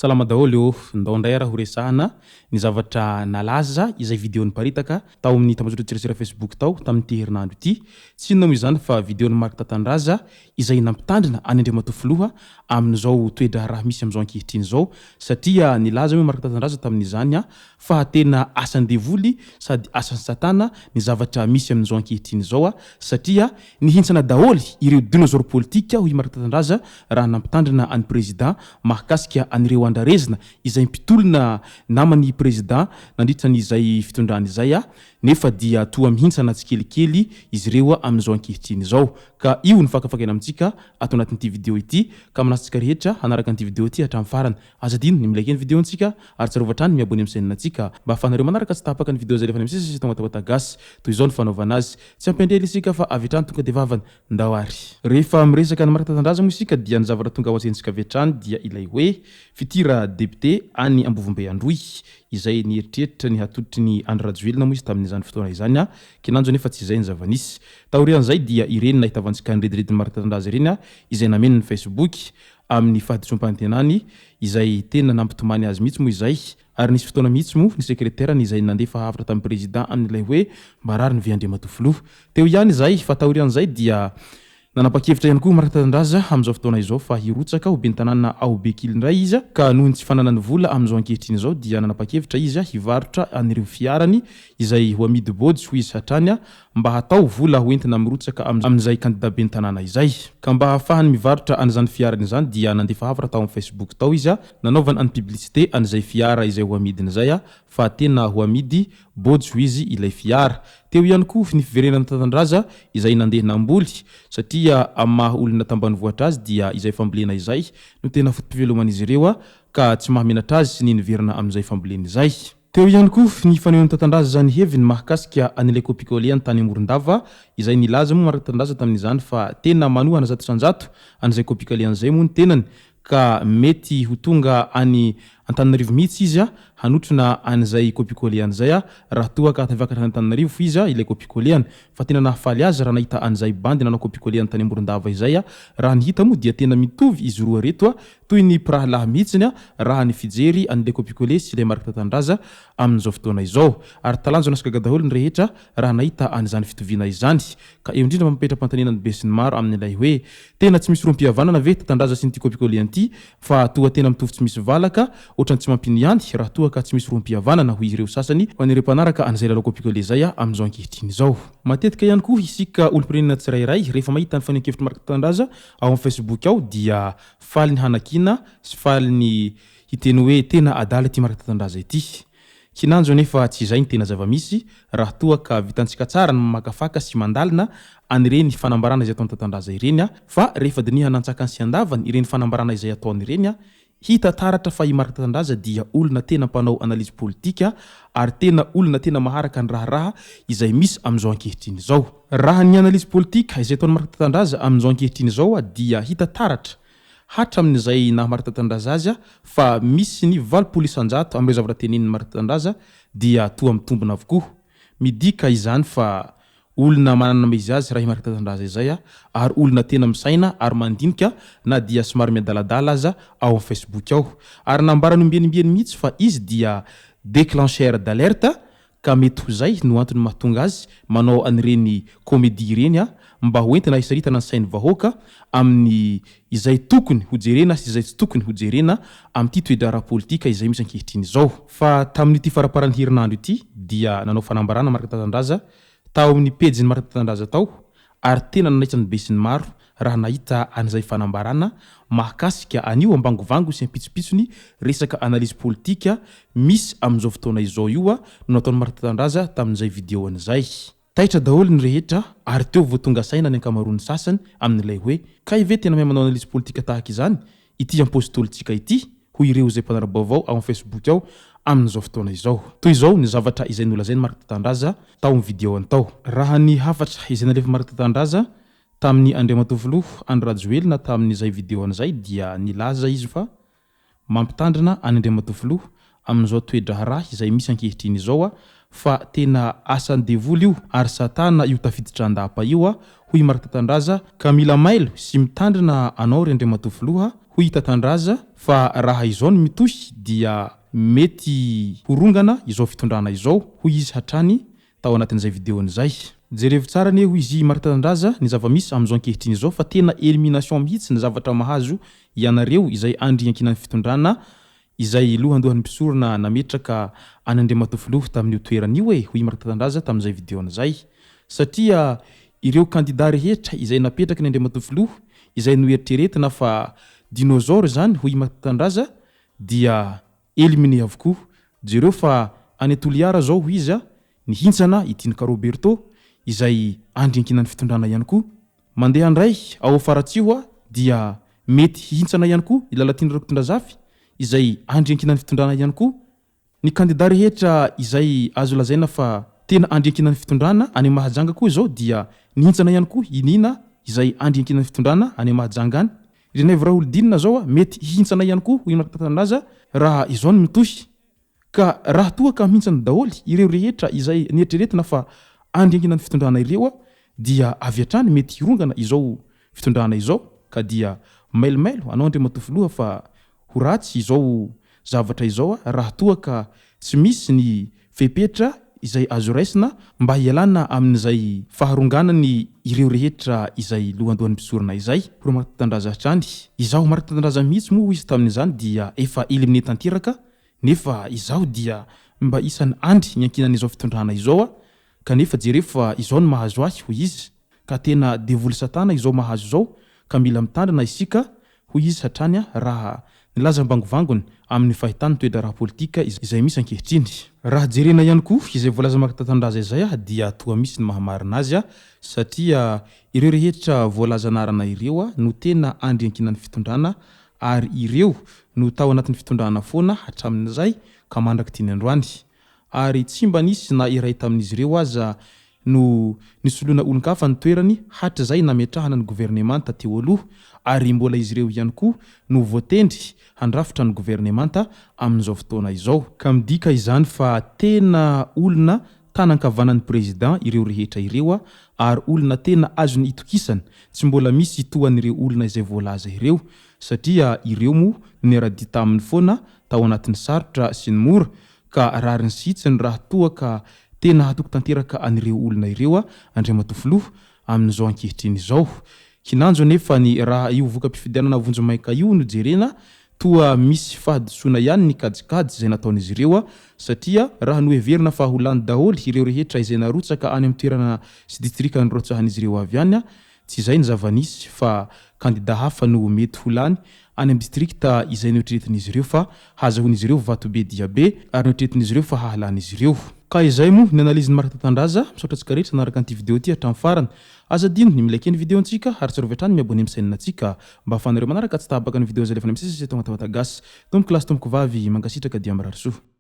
Salama daholo ndao ndray raha ho resahana ny zavatra nalaza izay vidéo niparitaka tao amin'ny tambazotra Facebook tao tamin'ity herinandro ity tsy inona moa izany fa vidéo ny Marc Tatandraza izay nampitandrina any Andriamatofoloha amin'izao toedra raha misy amin'izao ankehitriny izao satria nilaza hoe Marc Tatandraza tamin'izany fa tena asan-devoly sady asan'ny satana ny zavatra misy amin'izao ankehitriny izao satria nihintsana daholo ireo dinosaures politika hoy Marc Tatandraza raha nampitandrina any président mahakasika anireo andrarezina izay mpitolona namany président nandritra n'izay fitondrany izay nefa dia toa mihintsana tsikelikely izy ireo amin'izao ankehitriny izao ka io ny fakafakena amintsika ato anatin'ity vidéo ity ka manasitsika rehetra hanaraka an'ity vidéo ity hatramin'ny farany azadino ny milike ny vidéo antsika ary tsarovatrany miabony amin'ny chaîne antsika mba ahafahanareo manaraka tsy tapaka ny vidéo zay rehefa ny misy tonga tapatagasy toy izao ny fanaovana azy tsy ampendrely isika fa avy hatrany tonga de vavany ndao ary rehefa miresaka ny Marc Tatandraza moa isika dia ny zavatra tonga ao antsentsika avy hatrany dia ilay hoe fitira député any Ambovombe Androy izay nieritreritra ny hatotry ny Andry Rajoelina moa izy tamin'izany fotoana izany kinanjo nefa tsy izay ny zavanisy taorian'izay dia ireny nahitavantsika ny redirediny Marc Tatandraza ireny izay nameny ny Facebook amin'ny fahadisom-pantenany izay tena nampitomany azy mihitsy moa izay ary nisy fotoana mihitsy moa ny sekretera izay nandefa hafatra tamin'ny président amin'ilay hoe mbarary ny Andriamatofoloha teo ihany izay fa taorian'izay dia nanapa-kevitra ihany koa Marc Tatandraza amin'izao fotoana izao fa hirotsaka ho ben'ny tanàna Aobekily indray izy ka noho ny tsy fananany vola amin'izao ankehitriny izao dia nanapa-kevitra izy hivarotra anireo fiarany izay ho amidy bôdy ho izy hatrany mba hatao vola hoentina mirotsaka amin'izay kandida ben'ny tanàna izay ka mba hahafahany mivarotra an'izany fiarany izany dia nandefa hafatra tao amin'ny Facebook tao izy nanaovany any publicité an'izay fiara izay ho amidiny izay fa tena ho amidy bôdy ho izy ilay fiara teo ihany koa ny fiverenana Tatandraza izay nandeha namboly satria maha olona tambanivohitra azy dia izay fambolena izay no tena fotom-piveloman'izy ireo ka tsy mahamenatra azy sy niverina amin'izay fambolena izay teo ihany koa ny fanehoan'ny Tatandraza zany heviny mahakasika an'ilay kopikôliany tany Morondava izay nilaza moa Marc Tatandraza tamin'izany fa tena manohana zato sanjato an'izay kopikôliany izay moa ny tenany ka mety ho tonga any Antananarivo mihitsy izy hanotrona an'izay kopikôliany izay raha toa ka tavakatra Antananarivo izy ilay kopikôliany fa tena nahafaly azy raha nahita an'izay bandy nanao kopikôliany tany Morondava izay raha nihita moa dia tena mitovy izy roa reto toy ny pirahalahy mihitsiny raha ny fijery an'ilay kopikôle sy ilay Marc Tatandraza amin'izao fotoana izao ary talanjo nasika daholo ny rehetra raha nahita an'izany fitoviana izany ka eo indrindra mampetram-pantanenany be sy ny maro amin'ilay hoe tena tsy misy roam-pihavanana ve Tatandraza sy ny kopikôliany ity fa toa tena mitovy tsy misy valaka ohatrany tsy mampiny ihany raha toa ka tsy misy roam-pihavanana hoy ireo sasany ho an'ireo mpanaraka an'izay lalao kopikôle izay amin'izao ankehitriny izao matetika ihany koa isika olom-pirenena tsirairay rehefa mahita ny faneho-kevitry Marc Tatandraza ao amin'ny Facebook ao dia faly ny hanakina sy faly ny hiteny hoe tena adala ity Marc Tatandraza ity kinanjo nefa tsy izay ny tena zava-misy raha toa ka vitantsika tsara ny makafaka sy mandalina anireny fanambarana izay ataon'ny Tatandraza ireny fa rehefa diniha nantsakany sy andavany ireny fanambarana izay ataony ireny hita taratra fa i Marc Tatandraza dia olona tena mpanao analizy politika ary tena olona tena maharaka ny raha izay misy amin'izao ankehitriny izao raha ny analizy politika izay ataony Marc Tatandraza amin'izao ankehitriny izao dia hita taratra hatra amin'izay na Marc Tatandraza azy fa misy ny 800 amin'ireo zavatra tenenin'ny Marc Tatandraza dia toa mitombona avokoa midika izany fa olona manana maizy azy raha Marc Tatandraza izay ary olona tena misaina ary mandinika na dia somary miadaladala aza ao amin'ny Facebook ao ary nambarany ombienimbeny mihitsy fa izy dia déclencheur d'alerte ka mety ho zay no antony mahatonga azy manao an'ireny comédie ireny mba hoentina hisaritana ny sain'ny vahoaka amin'ny izay tokony ho jerena sy izay tsy tokony ho jerena amin'ity toedra ara-politika izay misy ankehitriny izao fa tamin'ity faraparan'ny herinandro ity dia nanao fanambarana Marc Tatandraza tao amin'ny pejiny Marc Tatandraza tao ary tena nanaitsany be sy ny maro raha nahita an'izay fanambarana mahakasika anio ambangovango sy ampitsopitsony resaka analizy politika misy amin'izao fotoana izao io no nataony Marc Tatandraza tamin'izay vidéo an'izay taitra daholo ny rehetra ary teo voatonga saina ny ankamaroan'ny sasany amin'ilay hoe kay ve tena mahay manao analizy politika tahaka izany ity ampôstôlitsika ity hoy ireo izay mpanara-baovao ao amin'ny Facebook ao amin'izao fotoana izao. Toy izao ny zavatra izay nolazainy Marc Tandaza tao amin'ny vidéo antao. Raha ny hafatra izay nalefa Marc Tandaza tamin'ny Andriamatovoloha Andry Rajoelina tamin'izay vidéo an'izay dia nilaza izy fa mampitandrina any Andriamatovoloha amin'izao toedraha raha izay misy ankehitriny izao fa tena asany devoly io ary satana io tafiditran-dapa io hoy Marc Tandaza ka mila mailo sy mitandrina anao ry Andriamatovoloha hoy Tandaza fa raha izao ny mitohy dia mety horongana izao fitondrana izao hoy izy hatrany tao anatin'izay vidéo an'izay. Jerevo tsara ne hoy izy Marc Tandaza ny zava-misy amin'izao ankehitriny izao fa tena elimination mihitsy ny zavatra mahazo ianareo izay andry ankinan'ny fitondrana izay lohandohan'ny mpisorona nametraka any Andriamatovoloha tamin'io toerana io hoy Marc Tandaza tamin'izay vidéo an'izay satria ireo kandida rehetra izay napetraka ny Andriamatovoloha izay noeritreretina fa dinosaure zany hoy Marc Tandaza dia éliminé avokoa. Jereo fa any Toliara zao hoy izy ny hintsana itinika Roberto izay andry ankinan'ny fitondrana ihany koa. Mandeha andray ao Faratsio dia mety hintsana ihany koa Lalatiana Rakotondrazafy izay andry ankinan'ny fitondrana ihany koa. Ny kandida rehetra izay azo lazaina fa tena andry ankinan'ny fitondrana any Mahajanga koa zao dia ny hintsana ihany koa Inina izay andry ankinan'ny fitondrana any Mahajanga any. Renève Raholdina zao mety hintsana ihany koa hoy Marc Tandaza raha izao ny mitohy ka raha toa ka mihintsana daholy ireo rehetra izay nieritreretina fa andry ankinan'ny fitondrana ireo dia avy hatrany mety hirongana izao fitondrana izao ka dia mailomailo anao Andriamatovoloha fa ho ratsy izao zavatra izao raha toa ka tsy misy ny fepetra izay azo raisina mba hialana amin'izay faharonganany ireo rehetra izay lohandohan'ny mpisorona izay hoy Marc Tandaza hatrany. Izaho Marc Tandaza mihitsy moa izy tamin'izany dia efa éliminé tanteraka nefa izaho dia mba isan'ny andry ny ankinan'izao fitondrana izao kanefa jereo fa izao ny mahazo ahy hoy izy ka tena devoly satana izao mahazo izao ka mila mitandrina isika hoy izy hatrany raha nilaza mbangovangony amin'ny fahitany toedra raha politika izay misy ankehitriny. Raha jerena ihany koa izay voalaza Marc Tandaza izay dia toa misy ny mahamarina azy satria ireo rehetra voalaza anarana ireo no tena andry ankinan'ny fitondrana ary ireo no tao anatin'ny fitondrana foana hatramin'izay ka mandraka tiany androany ary tsy mba nisy na iray tamin'izy ireo aza no nisoloana olon-kafa ny toerany hatrizay nametrahana ny gouvernemanta teo aloha ary mbola izy ireo ihany koa no voatendry handrafitra ny gouvernemanta amin'izao fotoana izao ka midika izany fa tena olona tanan-kavanan'ny président ireo rehetra ireo ary olona tena azony itokisana tsy mbola misy toan'ireo olona izay voalaza ireo satria ireo moa niara-dia tamin'ny foana tao anatin'ny sarotra sy ny mora ka rariny sitsiny raha toa ka tena hatoko tanteraka an'ireo olona ireo Andriamatovoloha amin'izao ankehitriny izao. Kinanjo anefa ny raha io voka-pifidianana vonjomaika io no jerena toa misy fahadisoana ihany ny kajikajy izay nataon'izy ireo satria raha noheverina fa ho lany daholy ireo rehetra izay narotsaka any amin'ny toerana sy distrika nirotsahan'izy ireo avy any tsy izay ny zava-nisy fa kandida hafa no mety ho lany any amin'ny distrikta izay noeritreretin'izy ireo fa hazahon'izy ireo vatobe diabe ary noeritreretin'izy ireo fa hahalan'izy ireo. Ka izay moa ny analiziny Marc Tandaza misaotratsika rehetra naraka an'ity vidéo ty hatramin'ny farany aza dino ny milike ny vidéo antsika ary tsarovy hatrany miabone amin'ny chaîne antsika mba ahafahanareo manaraka tsy tahabaka ny vidéo zay lefa ny misesy tao anaty gasy tomboko lasy tomboko vavy mankasitraka dia mirary soa.